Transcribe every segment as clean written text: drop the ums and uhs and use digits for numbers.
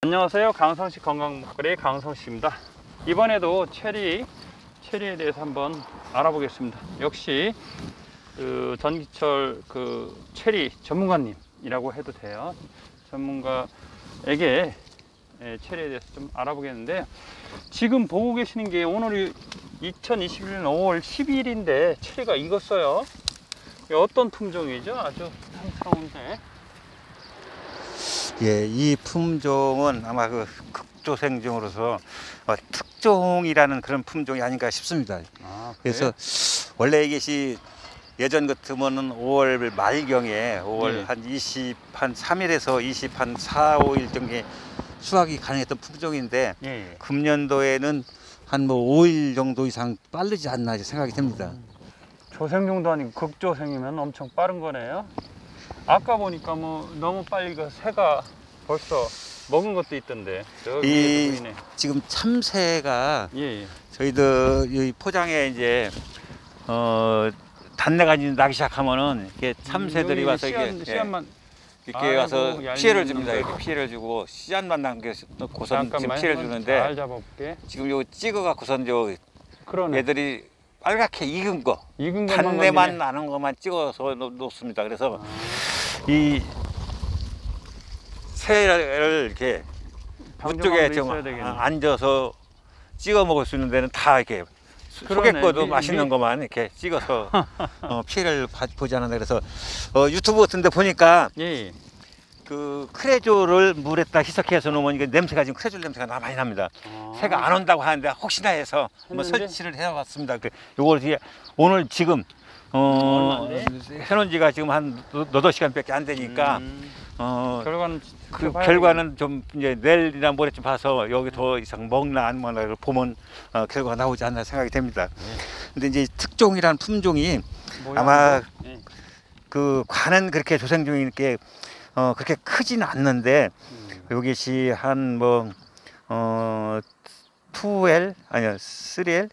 안녕하세요. 강성식 건강목걸이 강성식입니다. 이번에도 체리에 대해서 한번 알아보겠습니다. 역시 전기철 체리 전문가님이라고 해도 돼요. 전문가에게 체리에 대해서 좀 알아보겠는데, 지금 보고 계시는 게 오늘이 2021년 5월 12일인데 체리가 익었어요. 어떤 품종이죠? 아주 상스러운데. 예, 이 품종은 아마 극조생종으로서 특종이라는 그런 품종이 아닌가 싶습니다. 아, 그래서 원래 이것이 예전 같으면은 5월 말경에 5월 한 3일에서 4, 5일 정도에 수확이 가능했던 품종인데, 금년도에는 한 5일 정도 이상 빠르지 않나 생각이 됩니다. 조생종도 아니고 극조생이면 엄청 빠른 거네요. 아까 보니까 너무 빨리 새가 벌써 먹은 것도 있던데. 지금 참새가 저희들 이 포장에 이제 단내가 나기 시작하면은 이렇게 참새들이 와서 씨앗만 이렇게 와서 피해를 줍니다. 이렇게 피해를 주고 씨앗만 남겨놓고선 지금 피해를 주는데, 잘 잡아볼게. 지금 요 찍어갖고선 그러네. 애들이 빨갛게 익은 것만 단내만 나는 것만 찍어서 놓습니다. 그래서 이 새를 이렇게 그쪽에 좀 앉아서 찍어 먹을 수 있는 데는 다 이렇게 속에 거도 맛있는 것만 이렇게 찍어서 피해를 보지 않는다. 그래서 유튜브 같은 데 보니까 그 크레조를 물에다 희석해서 놓으면 이게 냄새가, 지금 크레조 냄새가 많이 납니다. 새가 안 온다고 하는데 혹시나 해서 한번 설치를 해봤습니다. 요걸 오늘 지금 해놓은 지가 지금 한 너댓 시간밖에 안 되니까 결과는 좀 이제 내일이나 모레쯤 봐서 여기 더 이상 먹나 안 먹나를 보면 결과가 나오지 않나 생각이 됩니다. 근데 이제 특종이라는 품종이 아마 관은 그렇게 조생종이 이렇게 그렇게 크지는 않는데, 여기시 한 2L 아니요 3L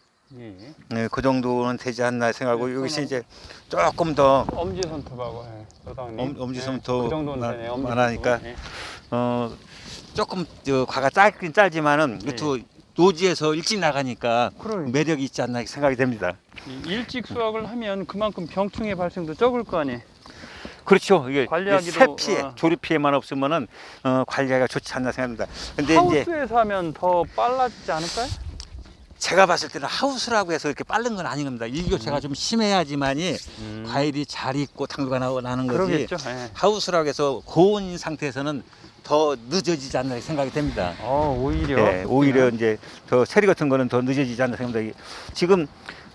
그 정도는 되지 않나 생각하고, 여기시 이제 조금 더 엄지손톱하고 엄지손톱 그 정도는 되네. 많으니까 조금 과가 짧긴 짧지만은 노지에서 일찍 나가니까 매력이 있지 않나 생각이 됩니다. 일찍 수확을 하면 그만큼 병충해 발생도 적을 거 아니에요. 그렇죠. 이게 관리하기도 새 피해, 조리 피해만 없으면은 관리하기가 좋지 않나 생각합니다. 근데 하우스에서 하면 더 빨라지지 않을까요? 제가 봤을 때는 하우스라고 해서 이렇게 빠른 건 아닌 겁니다. 일교차가 좀 심해야지만이 과일이 잘 익고 당도가 나는 거지. 그러겠죠. 하우스라고 해서 고온 상태에서는 더 늦어지지 않나 생각이 됩니다. 오히려 이제 더 체리 같은 거는 더 늦어지지 않나 생각합니다. 지금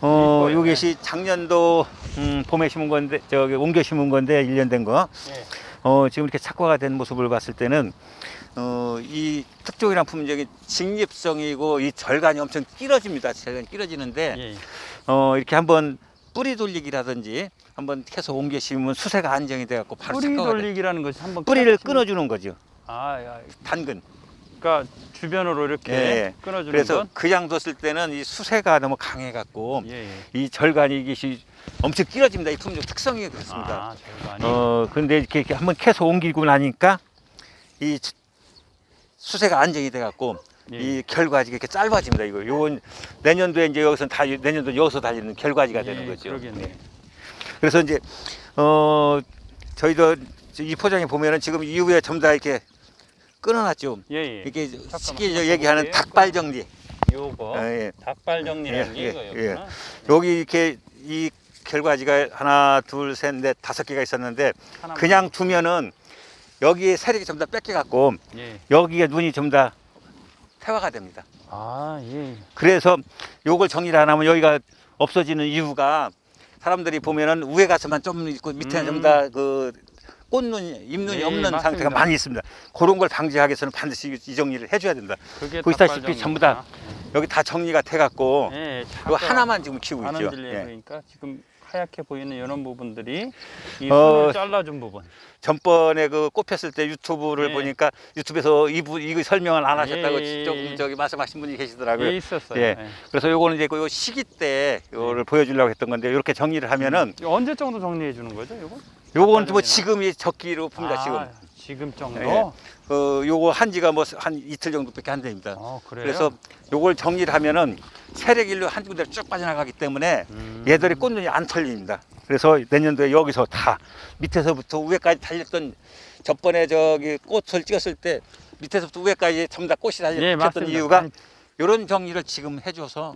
요것이 작년도 봄에 심은 건데, 옮겨 심은 건데 1년 된 거. 지금 이렇게 착과가 된 모습을 봤을 때는 이 특종이란 품종이 직립성이고 이 절간이 엄청 길어집니다. 절간이 길어지는데 이렇게 한번 뿌리 돌리기라든지 한번 해서 옮겨 심으면 수세가 안정이 돼 갖고 바로 뿌리 돌리기라는 것이 한번 뿌리를 끊어주는 거죠. 단근. 그러니까 주변으로 이렇게 끊어주는 그래서 건? 그냥 뒀을 때는 이 수세가 너무 강해 갖고 이 절간이 이것이 엄청 길어집니다. 이 품종 특성이 그렇습니다. 근데 이렇게 한번 캐서 옮기고 나니까 이 수세가 안정이 돼 갖고 이 결과지가 이렇게 짧아집니다. 요건 내년도에 이제 내년도 여기서 달리는 결과지가 되는 거죠. 그래서 이제 저희도 이 포장에 보면은 지금 이후에 전부 다 이렇게 끊어놨죠. 이렇게 쉽게 얘기하는 닭발 정리. 닭발 정리라는 게 이거였구나. 여기 이렇게 이 결과지가 하나, 둘, 셋, 넷, 5개가 있었는데 그냥 두면은 여기에 세력이 전부 다 뺏겨갖고 여기에 눈이 전부 다 태화가 됩니다. 그래서 요걸 정리를 안 하면 여기가 없어지는 이유가, 사람들이 보면은 위에 가서만 좀 있고 밑에는 전부 다 꽃눈, 잎눈이 없는 상태가 많이 있습니다. 그런 걸 방지하기 위해서는 반드시 이 정리를 해줘야 된다. 보시다시피 전부 다 여기 다 정리가 돼갖고 이거 하나만 지금 키우고 있죠. 그러니까 지금 하얗게 보이는 이런 부분들이 이 손을 잘라준 부분. 전번에 꽃 폈을 때 유튜브를 보니까 유튜브에서 이거 설명을 안 하셨다고 조금 말씀하신 분이 계시더라고요. 있었어요. 그래서 요거는 이제 요 시기 때 요거를 보여주려고 했던 건데, 이렇게 정리를 하면은 언제 정도 정리해 주는 거죠, 요거? 요건 지금이 적기로 봅니다. 지금 정도? 예. 요거 한지가 뭐 한 이틀 정도밖에 안 됩니다. 그래요? 그래서 요걸 정리를 하면은 세력일로 한 군데로 쭉 빠져나가기 때문에 얘들이 꽃눈이 안 털립니다. 그래서 내년도에 여기서 다 밑에서부터 위에까지 달렸던 저번에 저기 꽃을 찍었을 때 밑에서부터 위에까지 전부 다 꽃이 예, 달렸던 맞습니다. 이유가 이런 정리를 지금 해줘서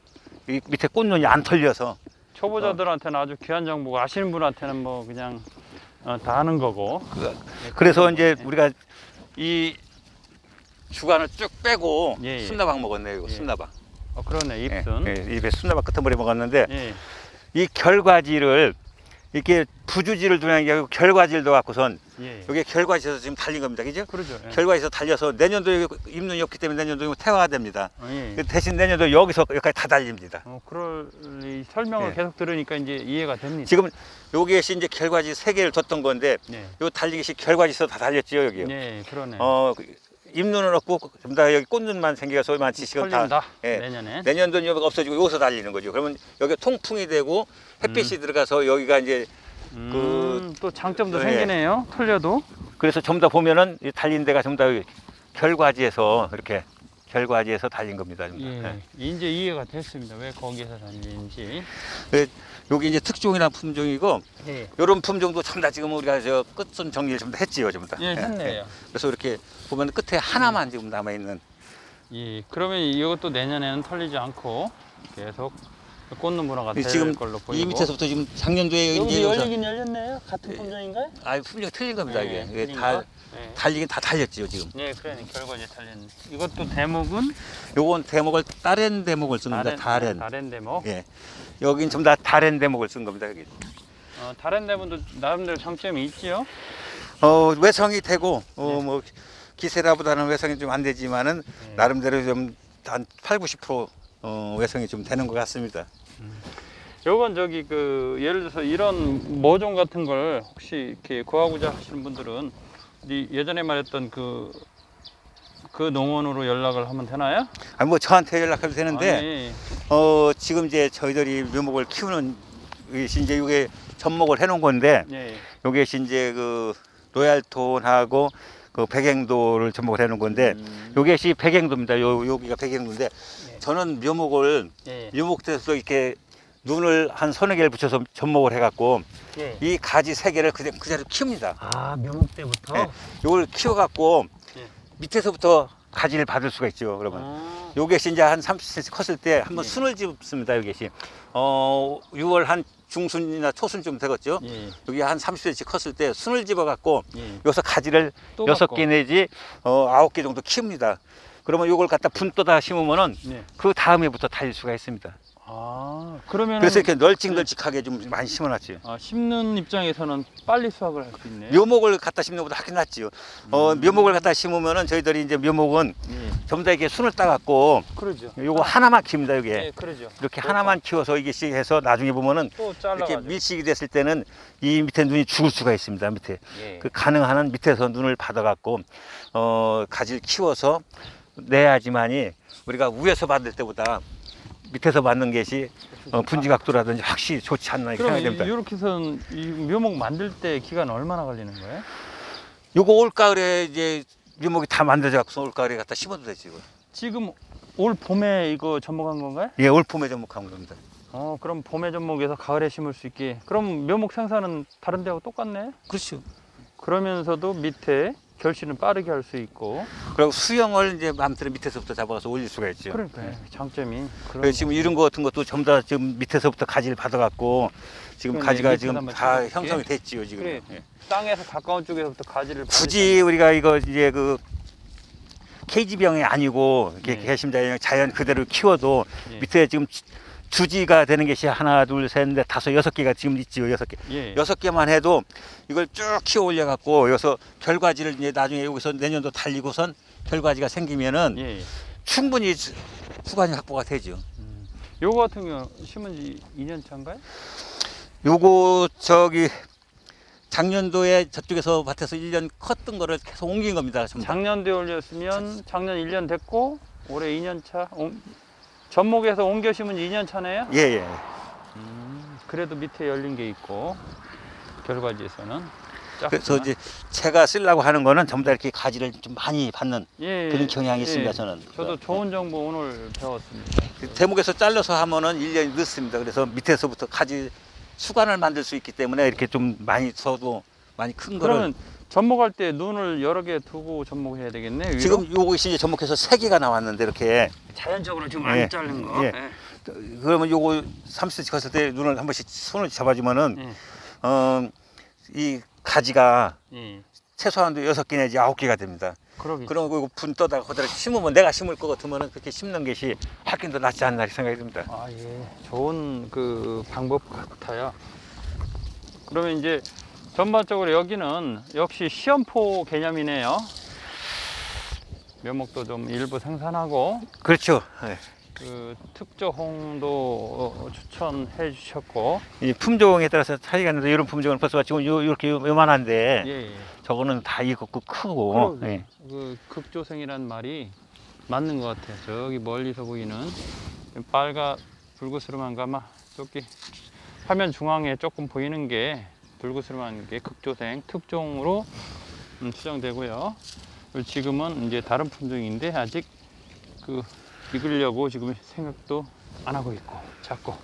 이 밑에 꽃눈이 안 털려서 초보자들한테는 아주 귀한 정보고 아시는 분한테는 뭐 그냥 다 아는 거고. 그래서 이제 우리가 이 주간을 쭉 빼고 예, 예. 순나박 먹었네요. 이거 예. 순나박. 그러네, 잎순. 입에 순나박 끝머리 먹었는데 예. 이 결과지를 이렇게 부주지를 두는 게 아니고 결과지를 넣어갖고선 예. 여기 결과지에서 지금 달린 겁니다. 그죠? 그러죠. 예. 결과지에서 달려서 내년도에 입눈이 없기 때문에 내년도에 태화가 됩니다. 예. 대신 내년도 여기서 여기까지 다 달립니다. 그럴 이 설명을 예. 계속 들으니까 이제 이해가 됩니다. 지금 여기에 이제 결과지 3개를 뒀던 건데 예. 요 달리기시 결과지에서 다 달렸지요 여기요. 예, 그러네. 입눈은 없고 전부 다 여기 꽃눈만 생겨서 지금 다 털린다. 예. 내년에. 내년도는 여기가 없어지고 여기서 달리는 거죠. 그러면 여기 통풍이 되고 햇빛이 들어가서 여기가 이제 또 장점도 예. 생기네요. 털려도. 그래서 전부 다 보면은 이 달린 데가 전부 다 결과지에서 이렇게 결과지에서 달린 겁니다. 전부 다. 예. 예. 이제 이해가 됐습니다. 왜 거기에서 달리는지. 여기 이제 특종이라는 품종이고 예. 이런 품종도 전부 다 지금 우리가 저 끝선 정리를 전부 다 했지요, 전부 다. 예, 했네요. 그래서 이렇게 보면 끝에 하나만 지금 남아 있는. 예. 그러면 이것도 내년에는 털리지 않고 계속 꽃눈 문화가 될 지금 걸로 보이고. 이 밑에서부터 지금 작년도에 여기 이제 열리긴 열렸네요. 같은 품종인가요? 품종 틀린 겁니다. 예, 이게 틀린 다 거? 예. 달리긴 다 달렸지요, 지금. 네, 그래 결과지 달렸네. 이것도 대목은 요건 대목을 다른 대목을 쓴 겁니다. 다른. 다른 대목. 예. 여긴 전부 다 다른 대목을 쓴 겁니다. 여기. 다른 대목도 나름대로 장점이 있지요. 외성이 되고 네. 뭐 기세라보다는 외성이 좀 안 되지만은 네. 나름대로 좀 한 8, 90% 외성이 좀 되는 것 같습니다. 요건 저기 그 예를 들어서 이런 모종 같은 걸 혹시 이렇게 구하고자 하시는 분들은 예전에 말했던 그 농원으로 연락을 하면 되나요? 아니 뭐 저한테 연락해도 되는데 아니, 지금 이제 저희들이 묘목을 키우는 이제 이게 접목을 해놓은 건데 예. 요게 이제 그 로얄톤하고 그 백행도를 접목을 해놓은 건데 요게 백행도입니다. 여기가 백행도인데 저는 묘목을 예. 묘목대에서 이렇게 눈을 한 서너 개를 붙여서 접목을 해갖고 예. 이 가지 3개를 그대로 키웁니다. 묘목 때부터. 네. 요걸 키워갖고 예. 밑에서부터 가지를 받을 수가 있죠. 그러면 요게 이제 한 30cm 컸을 때 한번 예. 순을 집습니다. 요게 6월 한 중순이나 초순쯤 되겠죠. 예. 여기 한 30cm 컸을 때 순을 집어갖고 예. 여기서 가지를 또 6개 내지 9개 정도 키웁니다. 그러면 요걸 갖다 분떠다 심으면은 예. 그 다음에부터 달릴 수가 있습니다. 그러면 그래서 이렇게 널찍널찍하게 좀 많이 심어놨죠. 심는 입장에서는 빨리 수확을 할 수 있네요. 묘목을 갖다 심는 것보다 하긴 낫지요. 묘목을 갖다 심으면은 저희들이 이제 묘목은 예. 전부 다 이렇게 순을 따갖고 그러죠. 요거 하나만 키웁니다. 여기 예, 그러죠. 이렇게 하나만 키워서 이게씩 해서 나중에 보면은 또 이렇게 잘라가지고. 밀식이 됐을 때는 이 밑에 눈이 죽을 수가 있습니다. 밑에 예. 그 가능한 한 밑에서 눈을 받아갖고 가지를 키워서 내야지만이 우리가 위에서 받을 때보다 밑에서 받는 것이 분지각도라든지 확실히 좋지 않나 이렇게 그럼 생각이 됩니다. 이렇게 해서 이 묘목 만들 때 기간 얼마나 걸리는 거예요? 요거 올가을에 이제 묘목이 다 만들어져서 올가을에 갖다 심어도 되지. 이거. 지금 올 봄에 이거 접목한 건가요? 예, 올봄에 접목한 겁니다. 그럼 봄에 접목해서 가을에 심을 수 있게. 그럼 묘목 생산은 다른 데하고 똑같네? 그렇죠. 그러면서도 밑에 결실은 빠르게 할 수 있고. 그리고 수영을 이제 마음대로 밑에서부터 잡아서 올릴 수가 있죠. 그러니까요. 장점이. 그래서 지금 이런 거 같은 것도 전부 다 지금 밑에서부터 가지를 받아갖고 지금 그럼 가지가 밑에다 지금 한번 다 심어볼게. 형성이 됐지요 지금. 그래. 예. 땅에서 가까운 쪽에서부터 가지를 굳이 우리가 이거 이제 그 케이지병이 아니고 이렇게 네. 개심자형 자연 그대로 키워도 예. 밑에 지금 주지가 되는 것이 하나, 둘, 셋, 넷, 다섯, 6개가 지금 있지요. 6개. 예. 6개만 해도 이걸 쭉 키워 올려 갖고 여기서 결과지를 이제 나중에 여기서 내년도 달리고선 결과지가 생기면은 예. 충분히 후관이 확보가 되죠. 요거 같은 경우 심은 지 2년 차인가요? 요거 저기 작년도에 저쪽에서 밭에서 1년 컸던 거를 계속 옮긴 겁니다. 전부 다. 작년도에 올렸으면 작년 1년 됐고 올해 2년 차. 접목에서 옮겨 심은 지 2년 차네요? 예, 예. 그래도 밑에 열린 게 있고 결과지에서는 그래서 이제 제가 쓰려고 하는 거는 전부 다 이렇게 가지를 좀 많이 받는 그런 경향이 있습니다. 저는. 저도 좋은 정보 오늘 배웠습니다. 대목에서 잘라서 하면은 1년이 늦습니다. 그래서 밑에서부터 가지 수관을 만들 수 있기 때문에 이렇게 좀 많이 써도 많이 큰 거를. 그러면 접목할 때 눈을 여러 개 두고 접목해야 되겠네. 위로? 지금 요것이 이제 접목해서 3개가 나왔는데 이렇게 자연적으로 지금 안 자른 거. 예. 그러면 요거 30cm 컸을 때 눈을 한 번씩 손을 잡아주면은 이 가지가 최소한도 6개 내지 9개가 됩니다. 그러겠지. 그럼 그 분 떠다가 거기다 심으면 내가 심을 거 같으면은 그렇게 심는 것이 하긴 더 낫지 않나 생각이 듭니다. 아, 예. 좋은 그 방법 같아요. 그러면 이제 전반적으로 여기는 역시 시험포 개념이네요. 묘목도 좀 일부 생산하고 그렇죠. 네. 그 특조홍도 추천해 주셨고 이 품종에 따라서 차이가 있는데 이런 품종은 벌써 지금 이렇게 요만한데 예. 저거는 다 익었고 크고 예. 그 극조생이란 말이 맞는 것 같아요. 저기 멀리서 보이는 빨가 불구스름한 가마 저기 화면 중앙에 조금 보이는 게 불구스름한 게 극조생 특종으로 수정되고요. 그리고 지금은 이제 다른 품종인데 아직 그 익으려고 지금 생각도 안 하고 있고 자꾸.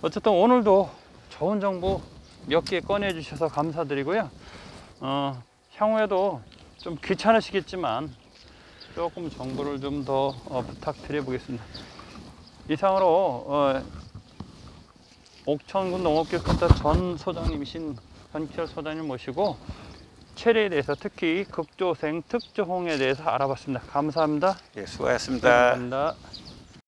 어쨌든 오늘도 좋은 정보 몇 개 꺼내 주셔서 감사드리고요. 향후에도 좀 귀찮으시겠지만 조금 정보를 좀 더 부탁드려 보겠습니다. 이상으로 옥천군 농업기술센터 전 소장님이신 현철 소장님 모시고 체리에 대해서 특히 극조생 특조홍에 대해서 알아봤습니다. 감사합니다. 예, 수고하셨습니다. 감사합니다.